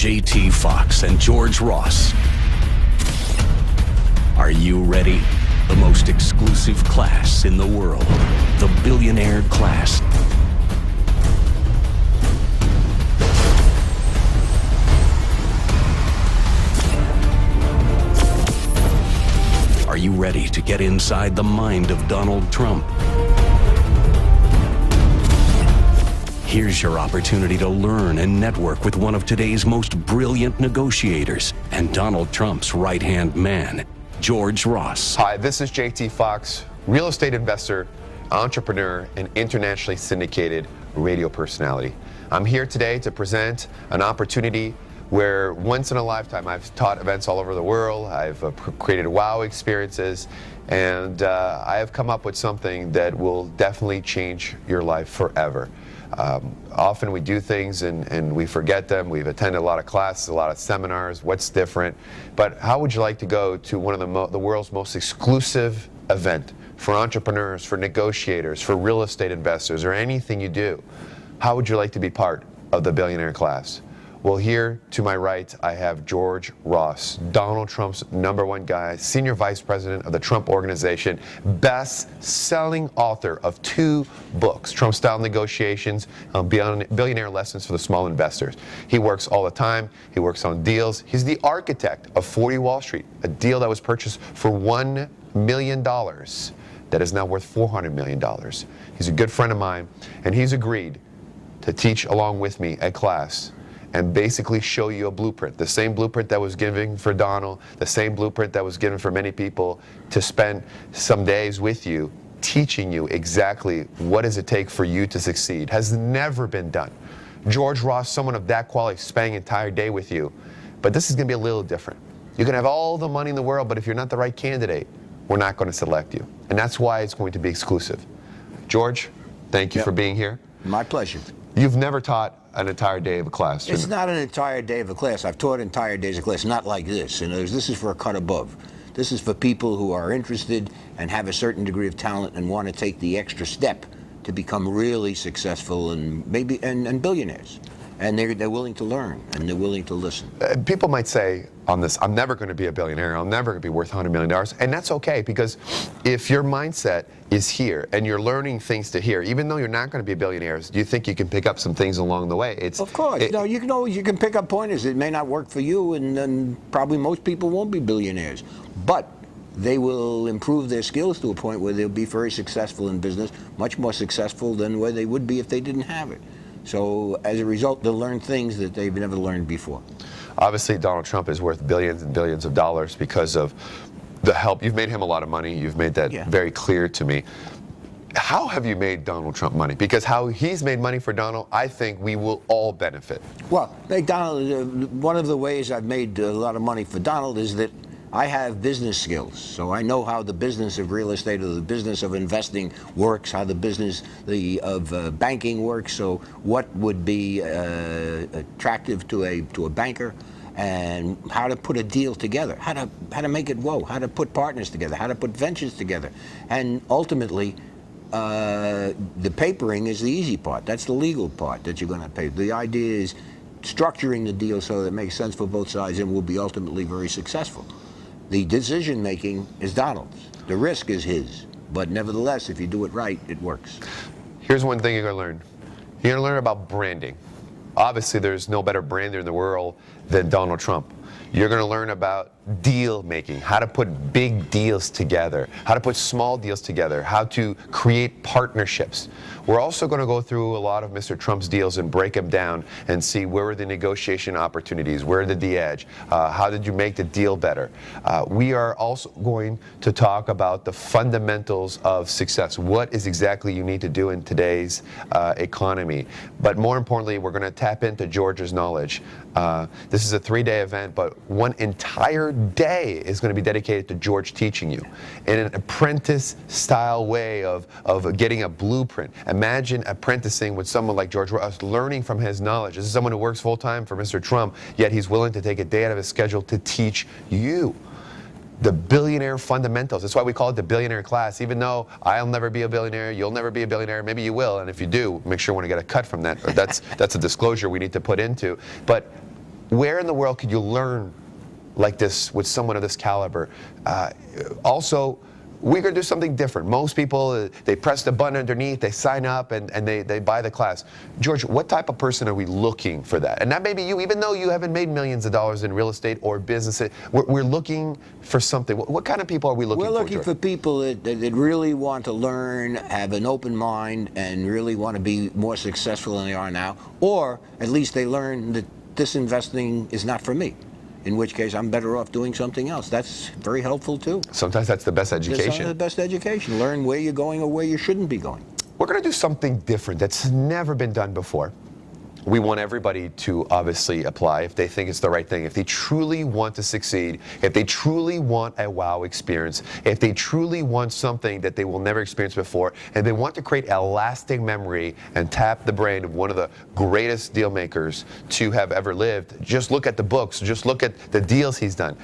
JTfoxx and George Ross. Are you ready? The most exclusive class in the world. The Billionaire class. Are you ready to get inside the mind of Donald Trump? Here's your opportunity to learn and network with one of today's most brilliant negotiators and Donald Trump's right-hand man, George Ross. Hi, this is JTfoxx, real estate investor, entrepreneur, and internationally syndicated radio personality. I'm here today to present an opportunity where once in a lifetime I've taught events all over the world, I've created wow experiences, and I have come up with something that will definitely change your life forever. Often we do things and we forget them. We've attended a lot of classes, a lot of seminars, what's different. But how would you like to go to one of the world's most exclusive event for entrepreneurs, for negotiators, for real estate investors, or anything you do? How would you like to be part of the Billionaire class? Well, here to my right, I have George Ross, Donald Trump's #1 guy, Senior Vice President of the Trump Organization, best-selling author of 2 books, Trump-Style Negotiations, Billionaire Lessons for the Small Investors. He works all the time. He works on deals. He's the architect of 40 Wall Street, a deal that was purchased for $1 million that is now worth $400 million. He's a good friend of mine, and he's agreed to teach along with me a class and basically show you a blueprint, the same blueprint that was given for Donald, the same blueprint that was given for many people, to spend some days with you, teaching you exactly what does it take for you to succeed. Has never been done. George Ross, someone of that quality, spending an entire day with you. But this is gonna be a little different. You can have all the money in the world, but if you're not the right candidate, we're not gonna select you. And that's why it's going to be exclusive. George, thank you for being here. My pleasure. You've never taught an entire day of a class. It's not an entire day of a class. I've taught entire days of class, not like this. And this is for a cut above. This is for people who are interested and have a certain degree of talent and want to take the extra step to become really successful and maybe and billionaires. And they're willing to learn and they're willing to listen. People might say on this, I'm never going to be a billionaire. I'm never going to be worth $100 million. And that's okay, because if your mindset is here and you're learning things to here, even though you're not going to be a billionaire, do you think you can pick up some things along the way? Of course. You can pick up pointers. It may not work for you, and probably most people won't be billionaires. But they will improve their skills to a point where they'll be very successful in business, much more successful than where they would be if they didn't have it. So as a result, they'll learn things that they've never learned before. Obviously, Donald Trump is worth billions and billions of dollars because of the help. You've made him a lot of money. You've made that very clear to me. How have you made Donald Trump money? Because how he's made money for Donald, I think we will all benefit. Well, Donald, one of the ways I've made a lot of money for Donald is that I have business skills, so I know how the business of real estate or the business of investing works, how the business of banking works. So what would be attractive to a banker, and how to put a deal together, how to make it whoa, how to put partners together, how to put ventures together, and ultimately the papering is the easy part. That's the legal part that you're going to pay. The idea is structuring the deal so that it makes sense for both sides and will be ultimately very successful. The decision making is Donald's. The risk is his. But nevertheless, if you do it right, it works. Here's one thing you're going to learn. You're going to learn about branding. Obviously, there's no better brander in the world than Donald Trump. You're going to learn about deal making, how to put big deals together, how to put small deals together, how to create partnerships. We're also going to go through a lot of Mr. Trump's deals and break them down and see where are the negotiation opportunities, where did the edge, how did you make the deal better. We are also going to talk about the fundamentals of success. What is exactly you need to do in today's economy? But more importantly, we're going to tap into George's knowledge. This is a 3-day event, but one entire day is going to be dedicated to George teaching you in an apprentice-style way of getting a blueprint. Imagine apprenticing with someone like George Ross, learning from his knowledge. This is someone who works full-time for Mr. Trump, yet he's willing to take a day out of his schedule to teach you the billionaire fundamentals. That's why we call it the Billionaire class. Even though I'll never be a billionaire, you'll never be a billionaire, maybe you will, and if you do, make sure you want to get a cut from that. That's a disclosure we need to put into. But where in the world could you learn like this with someone of this caliber? Also, we're going to do something different. Most people, they press the button underneath, they sign up, and they buy the class. George, what type of person are we looking for that? And that may be you, even though you haven't made millions of dollars in real estate or business. We're looking for something. What kind of people are we looking for, We're looking George? for people that really want to learn, have an open mind, and really want to be more successful than they are now. Or at least they learn that this investing is not for me. In which case, I'm better off doing something else. That's very helpful, too. Sometimes that's the best education. It's the best education. Learn where you're going or where you shouldn't be going. We're going to do something different that's never been done before. We want everybody to obviously apply if they think it's the right thing, if they truly want to succeed, if they truly want a wow experience, if they truly want something that they will never experience before, and they want to create a lasting memory and tap the brain of one of the greatest deal makers to have ever lived. Just look at the books, just look at the deals he's done.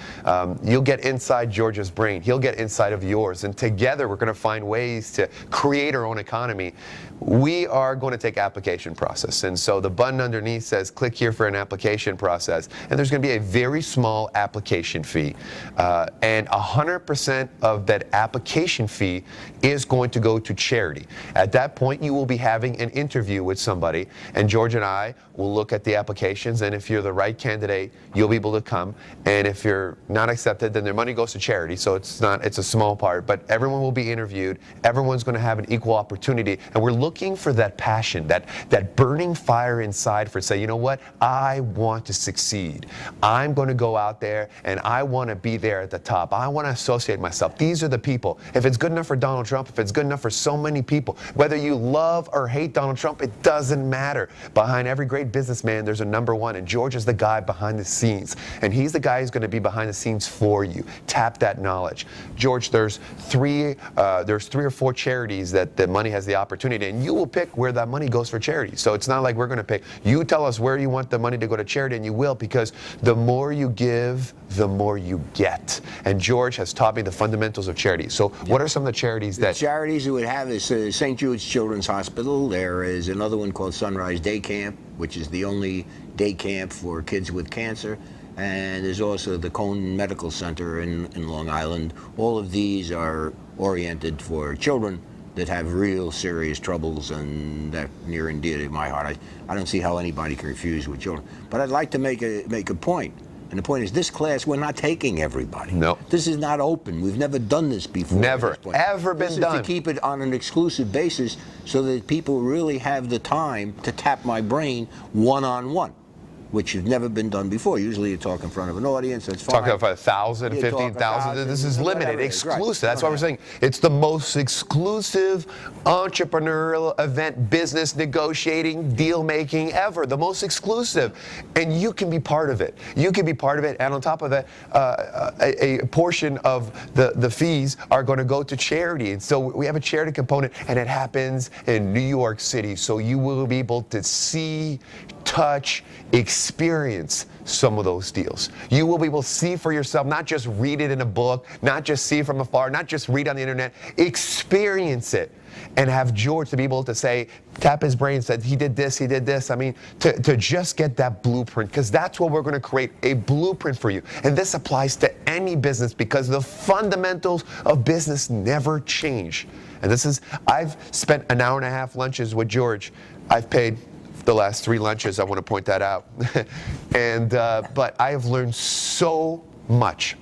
You'll get inside George's brain, he'll get inside of yours, and together we're going to find ways to create our own economy. We are going to take application process, and so the button underneath says click here for an application process, and there's going to be a very small application fee, and 100% of that application fee is going to go to charity. At that point, you will be having an interview with somebody, and George and I will look at the applications, and if you're the right candidate, you'll be able to come, and if you're not accepted, then their money goes to charity. So it's a small part, but everyone will be interviewed, everyone's going to have an equal opportunity, and we're looking for that passion, that burning fire inside for say, you know what, I want to succeed. I'm going to go out there and I want to be there at the top. I want to associate myself. These are the people. If it's good enough for Donald Trump, if it's good enough for so many people, whether you love or hate Donald Trump, it doesn't matter. Behind every great businessman, there's a number one, and George is the guy behind the scenes, and he's the guy who's going to be behind the scenes for you. Tap that knowledge. George, there's three or four charities that the money has the opportunity, and you will pick where that money goes for charity. So it's not like we're going to pick. You tell us where you want the money to go to charity, and you will, because the more you give, the more you get. And George has taught me the fundamentals of charity. So what are some of the charities that... The charities we would have is St. Jude's Children's Hospital. There is another one called Sunrise Day Camp, which is the only day camp for kids with cancer. And there's also the Cone Medical Center in Long Island. All of these are oriented for children that have real serious troubles, and that near and dear to my heart. I don't see how anybody can refuse with children. But I'd like to make a point. And the point is, this class, we're not taking everybody. No. This is not open. We've never done this before. Never, ever been done. This is to keep it on an exclusive basis so that people really have the time to tap my brain one-on-one, which has never been done before. Usually you talk in front of an audience, that's fine. Talking about 1,000, 15,000. This is limited, exclusive. Right. That's why we're saying it's the most exclusive entrepreneurial event, business negotiating, deal making ever. The most exclusive. And you can be part of it. You can be part of it. And on top of that, a portion of the fees are going to go to charity. And so we have a charity component, and it happens in New York City. So you will be able to see, touch, experience some of those deals. You will be able to see for yourself, not just read it in a book, not just see from afar, not just read on the internet, experience it. And have George to be able to say, tap his brain, said he did this, he did this. I mean, to just get that blueprint, because that's what we're going to create, a blueprint for you. And this applies to any business, because the fundamentals of business never change. And this is, I've spent an hour and a half lunches with George. I've paid the last 3 lunches, I want to point that out. But I have learned so much.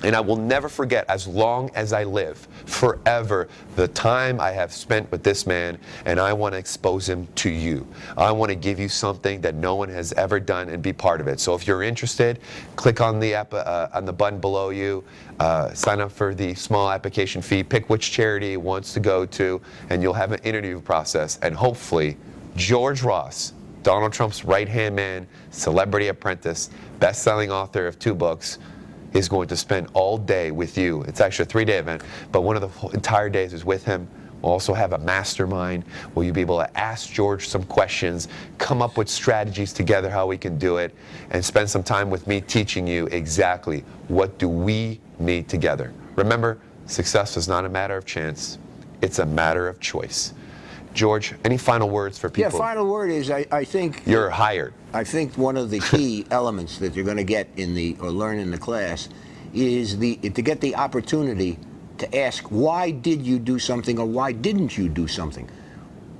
And I will never forget, as long as I live, forever, the time I have spent with this man, and I want to expose him to you. I want to give you something that no one has ever done and be part of it. So if you're interested, click on the button below you, sign up for the small application fee, pick which charity it wants to go to, and you'll have an interview process. And hopefully, George Ross, Donald Trump's right-hand man, celebrity apprentice, best-selling author of 2 books, is going to spend all day with you. It's actually a 3-day event, but one of the entire days is with him. We'll also have a mastermind where you'll be able to ask George some questions, come up with strategies together how we can do it, and spend some time with me teaching you exactly what do we need together. Remember, success is not a matter of chance, it's a matter of choice. George, any final words for people? Yeah, final word is I think You're hired. I think one of the key elements that you're going to get or learn in the class is to get the opportunity to ask, why did you do something or why didn't you do something?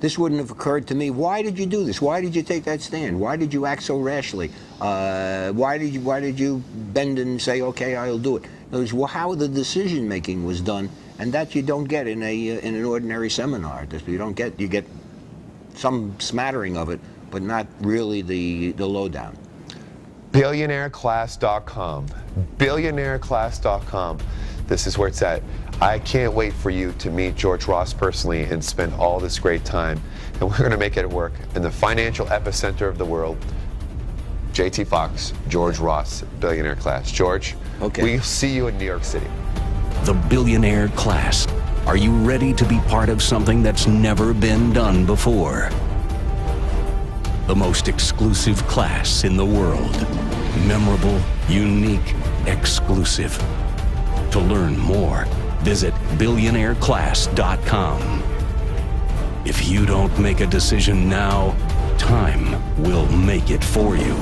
This wouldn't have occurred to me. Why did you do this? Why did you take that stand? Why did you act so rashly? Why did you bend and say, okay, I'll do it? In other words, how the decision making was done, and that you don't get in an ordinary seminar. You get some smattering of it, but not really the lowdown. Billionaireclass.com. Billionaireclass.com. This is where it's at. I can't wait for you to meet George Ross personally and spend all this great time. And we're going to make it work in the financial epicenter of the world. JTfoxx, George Ross, Billionaire Class. George, okay. We'll see you in New York City. The Billionaire Class. Are you ready to be part of something that's never been done before? The most exclusive class in the world. Memorable, unique, exclusive. To learn more, visit billionaireclass.com. If you don't make a decision now, time will make it for you.